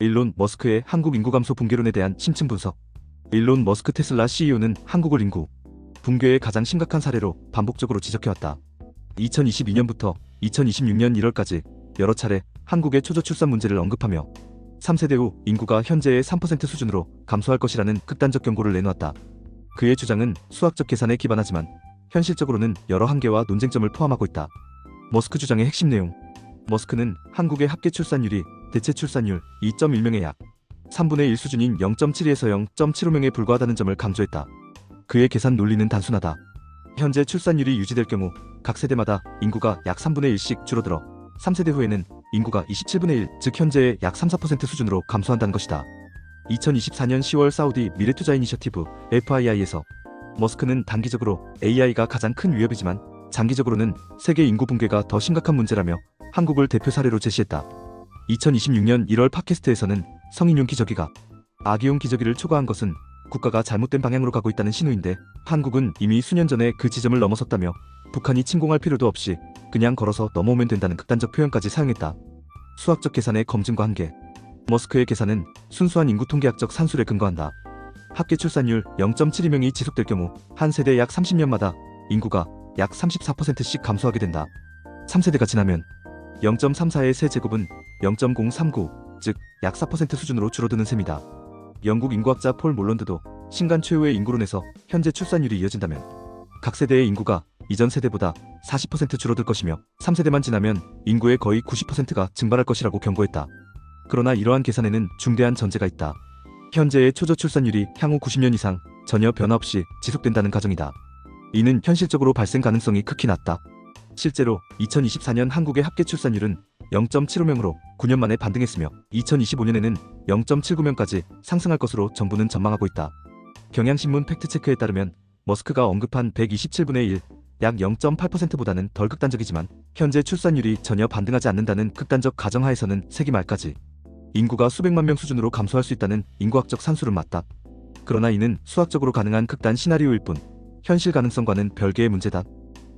일론 머스크의 한국 인구 감소 붕괴론에 대한 심층 분석. 일론 머스크 테슬라 CEO는 한국을 인구 붕괴의 가장 심각한 사례로 반복적으로 지적해왔다. 2022년부터 2026년 1월까지 여러 차례 한국의 초저출산 문제를 언급하며 3세대 후 인구가 현재의 3% 수준으로 감소할 것이라는 극단적 경고를 내놓았다. 그의 주장은 수학적 계산에 기반하지만 현실적으로는 여러 한계와 논쟁점을 포함하고 있다. 머스크 주장의 핵심 내용. 머스크는 한국의 합계 출산율이 대체 출산율 2.1명의 약 3분의 1 수준인 0.72에서 0.75명에 불과하다는 점을 강조했다. 그의 계산 논리는 단순하다. 현재 출산율이 유지될 경우 각 세대마다 인구가 약 3분의 1씩 줄어들어 3세대 후에는 인구가 27분의 1, 즉 현재의 약 3-4% 수준으로 감소한다는 것이다. 2024년 10월 사우디 미래투자 이니셔티브 FII에서 머스크는 단기적으로 AI가 가장 큰 위협이지만 장기적으로는 세계 인구 붕괴가 더 심각한 문제라며 한국을 대표 사례로 제시했다. 2026년 1월 팟캐스트에서는 성인용 기저귀가 아기용 기저귀를 초과한 것은 국가가 잘못된 방향으로 가고 있다는 신호인데 한국은 이미 수년 전에 그 지점을 넘어섰다며 북한이 침공할 필요도 없이 그냥 걸어서 넘어오면 된다는 극단적 표현까지 사용했다. 수학적 계산의 검증과 한계. 머스크의 계산은 순수한 인구 통계학적 산술에 근거한다. 합계 출산율 0.72명이 지속될 경우 한 세대 약 30년마다 인구가 약 34%씩 감소하게 된다. 3세대가 지나면 0.34의 세제곱은 0.039, 즉 약 4% 수준으로 줄어드는 셈이다. 영국 인구학자 폴 몰런드도 신간 최후의 인구론에서 현재 출산율이 이어진다면 각 세대의 인구가 이전 세대보다 40% 줄어들 것이며 3세대만 지나면 인구의 거의 90%가 증발할 것이라고 경고했다. 그러나 이러한 계산에는 중대한 전제가 있다. 현재의 초저출산율이 향후 90년 이상 전혀 변화 없이 지속된다는 가정이다. 이는 현실적으로 발생 가능성이 극히 낮다. 실제로 2024년 한국의 합계 출산율은 0.75명으로 9년 만에 반등했으며 2025년에는 0.79명까지 상승할 것으로 정부는 전망하고 있다. 경향신문 팩트체크에 따르면 머스크가 언급한 127분의 1, 약 0.8%보다는 덜 극단적이지만 현재 출산율이 전혀 반등하지 않는다는 극단적 가정하에서는 세기 말까지 인구가 수백만 명 수준으로 감소할 수 있다는 인구학적 산술은 맞다. 그러나 이는 수학적으로 가능한 극단 시나리오일 뿐 현실 가능성과는 별개의 문제다.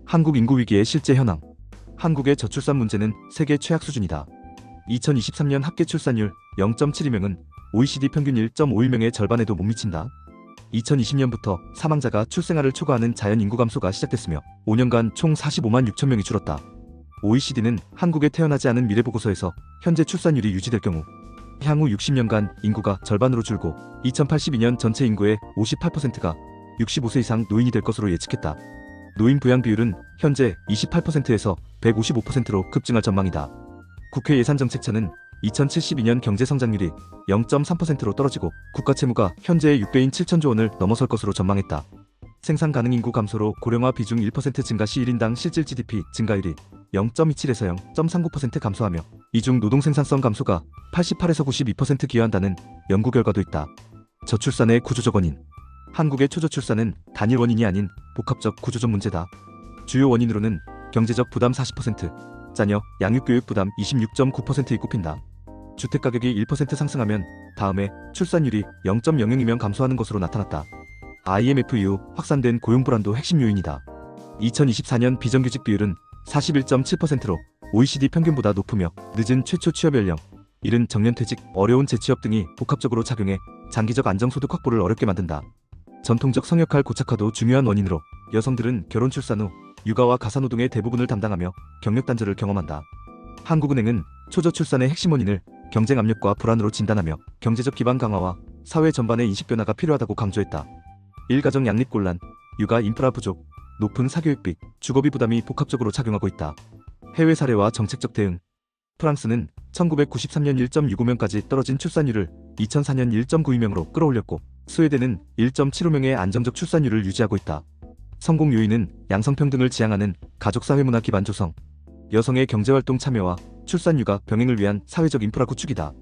한국 인구 위기의 실제 현황. 한국의 저출산 문제는 세계 최악 수준이다. 2023년 합계 출산율 0.72명은 OECD 평균 1.51명의 절반에도 못 미친다. 2020년부터 사망자가 출생아를 초과하는 자연 인구 감소가 시작됐으며 5년간 총 45만 6천 명이 줄었다. OECD는 한국에 태어나지 않은 미래 보고서에서 현재 출산율이 유지될 경우 향후 60년간 인구가 절반으로 줄고 2082년 전체 인구의 58%가 65세 이상 노인이 될 것으로 예측했다. 노인 부양 비율은 현재 28%에서 155%로 급증할 전망이다. 국회 예산정책처는 2072년 경제성장률이 0.3%로 떨어지고 국가 채무가 현재의 6배인 7천조 원을 넘어설 것으로 전망했다. 생산 가능 인구 감소로 고령화 비중 1% 증가 시 1인당 실질 GDP 증가율이 0.27에서 0.39% 감소하며 이중 노동 생산성 감소가 88에서 92% 기여한다는 연구 결과도 있다. 저출산의 구조적 원인. 한국의 초저출산은 단일 원인이 아닌 복합적 구조적 문제다. 주요 원인으로는 경제적 부담 40%, 자녀 양육교육 부담 26.9%이 꼽힌다. 주택가격이 1% 상승하면 다음해 출산율이 0.00명 감소하는 것으로 나타났다. IMF 이후 확산된 고용 불안도 핵심 요인이다. 2024년 비정규직 비율은 41.7%로 OECD 평균보다 높으며 늦은 최초 취업 연령, 이른 정년퇴직, 어려운 재취업 등이 복합적으로 작용해 장기적 안정소득 확보를 어렵게 만든다. 전통적 성역할 고착화도 중요한 원인으로 여성들은 결혼 출산 후 육아와 가사노동의 대부분을 담당하며 경력 단절을 경험한다. 한국은행은 초저출산의 핵심 원인을 경쟁 압력과 불안으로 진단하며 경제적 기반 강화와 사회 전반의 인식 변화가 필요하다고 강조했다. 일가정 양립곤란, 육아 인프라 부족, 높은 사교육비, 주거비 부담이 복합적으로 작용하고 있다. 해외 사례와 정책적 대응. 프랑스는 1993년 1.65명까지 떨어진 출산율을 2004년 1.92명으로 끌어올렸고 스웨덴은 1.75명의 안정적 출산율을 유지하고 있다. 성공 요인은 양성평등을 지향하는 가족사회문화 기반 조성, 여성의 경제활동 참여와 출산 육아 병행을 위한 사회적 인프라 구축이다.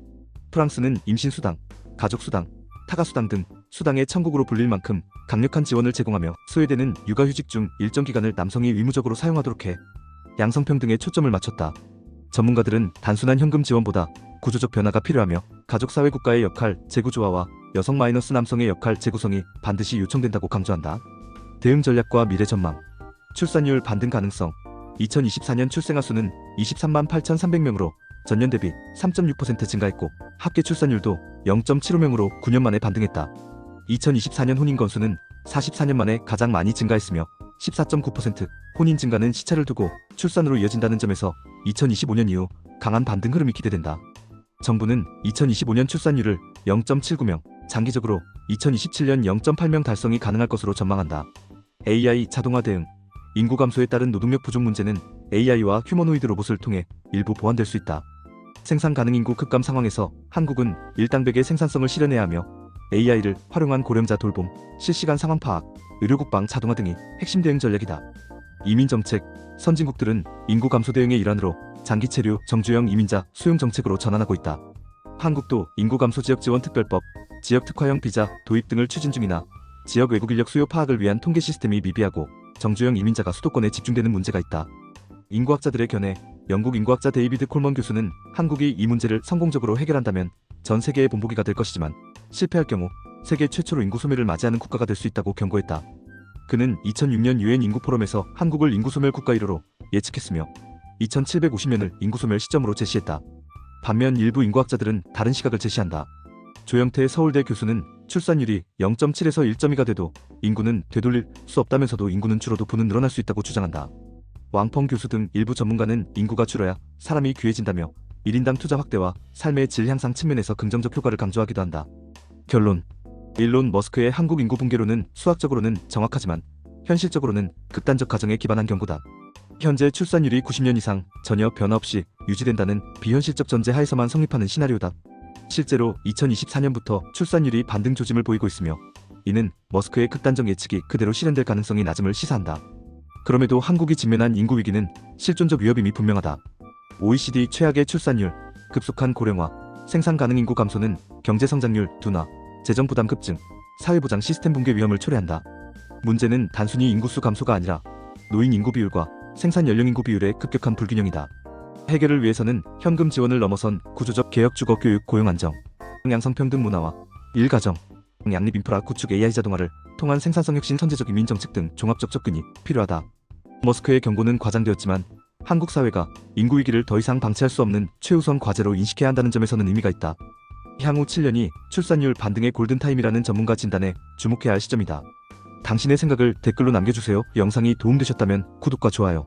프랑스는 임신수당, 가족수당, 타가수당 등 수당의 천국으로 불릴 만큼 강력한 지원을 제공하며 스웨덴은 육아휴직 중 일정 기간을 남성이 의무적으로 사용하도록 해 양성평등에 초점을 맞췄다. 전문가들은 단순한 현금 지원보다 구조적 변화가 필요하며 가족사회 국가의 역할 재구조화와 여성 남성의 역할 재구성이 반드시 요청된다고 강조한다. 대응 전략과 미래 전망. 출산율 반등 가능성. 2024년 출생아 수는 23만 8,300명으로 전년 대비 3.6% 증가했고 합계 출산율도 0.75명으로 9년 만에 반등했다. 2024년 혼인 건수는 44년 만에 가장 많이 증가했으며 14.9%, 혼인 증가는 시차를 두고 출산으로 이어진다는 점에서 2025년 이후 강한 반등 흐름이 기대된다. 정부는 2025년 출산율을 0.79명, 장기적으로 2027년 0.8명 달성이 가능할 것으로 전망한다. AI 자동화 대응, 인구 감소에 따른 노동력 부족 문제는 AI와 휴머노이드 로봇을 통해 일부 보완될 수 있다. 생산 가능 인구 급감 상황에서 한국은 일당백의 생산성을 실현해야 하며 AI를 활용한 고령자 돌봄, 실시간 상황 파악, 의료 국방 자동화 등이 핵심 대응 전략이다. 이민 정책, 선진국들은 인구 감소 대응의 일환으로 장기 체류, 정주영 이민자 수용 정책으로 전환하고 있다. 한국도 인구 감소 지역 지원 특별법, 지역 특화형 비자 도입 등을 추진 중이나 지역 외국 인력 수요 파악을 위한 통계 시스템이 미비하고 정주영 이민자가 수도권에 집중되는 문제가 있다. 인구학자들의 견해, 영국 인구학자 데이비드 콜먼 교수는 한국이 이 문제를 성공적으로 해결한다면 전 세계의 본보기가 될 것이지만 실패할 경우 세계 최초로 인구 소멸을 맞이하는 국가가 될 수 있다고 경고했다. 그는 2006년 유엔 인구 포럼에서 한국을 인구 소멸 국가 1호로 예측했으며 2750년을 인구 소멸 시점으로 제시했다. 반면 일부 인구학자들은 다른 시각을 제시한다. 조영태 서울대 교수는 출산율이 0.7에서 1.2가 돼도 인구는 되돌릴 수 없다면서도 인구는 줄어도 부는 늘어날 수 있다고 주장한다. 왕펑 교수 등 일부 전문가는 인구가 줄어야 사람이 귀해진다며 1인당 투자 확대와 삶의 질 향상 측면에서 긍정적 효과를 강조하기도 한다. 결론, 일론 머스크의 한국 인구 붕괴론은 수학적으로는 정확하지만 현실적으로는 극단적 가정에 기반한 경고다. 현재 출산율이 90년 이상 전혀 변화 없이 유지된다는 비현실적 전제 하에서만 성립하는 시나리오다. 실제로 2024년부터 출산율이 반등 조짐을 보이고 있으며 이는 머스크의 극단적 예측이 그대로 실현될 가능성이 낮음을 시사한다. 그럼에도 한국이 직면한 인구 위기는 실존적 위협임이 분명하다. OECD 최악의 출산율, 급속한 고령화, 생산 가능 인구 감소는 경제 성장률 둔화, 재정 부담 급증, 사회보장 시스템 붕괴 위험을 초래한다. 문제는 단순히 인구수 감소가 아니라 노인 인구 비율과 생산 연령 인구 비율의 급격한 불균형이다. 해결을 위해서는 현금 지원을 넘어선 구조적 개혁, 주거 교육, 고용 안정, 양성평등 문화와 일가정, 양립 인프라 구축, AI 자동화를 통한 생산성 혁신, 선제적 이민 정책 등 종합적 접근이 필요하다. 머스크의 경고는 과장되었지만 한국 사회가 인구 위기를 더 이상 방치할 수 없는 최우선 과제로 인식해야 한다는 점에서는 의미가 있다. 향후 7년이 출산율 반등의 골든타임이라는 전문가 진단에 주목해야 할 시점이다. 당신의 생각을 댓글로 남겨주세요. 영상이 도움되셨다면 구독과 좋아요,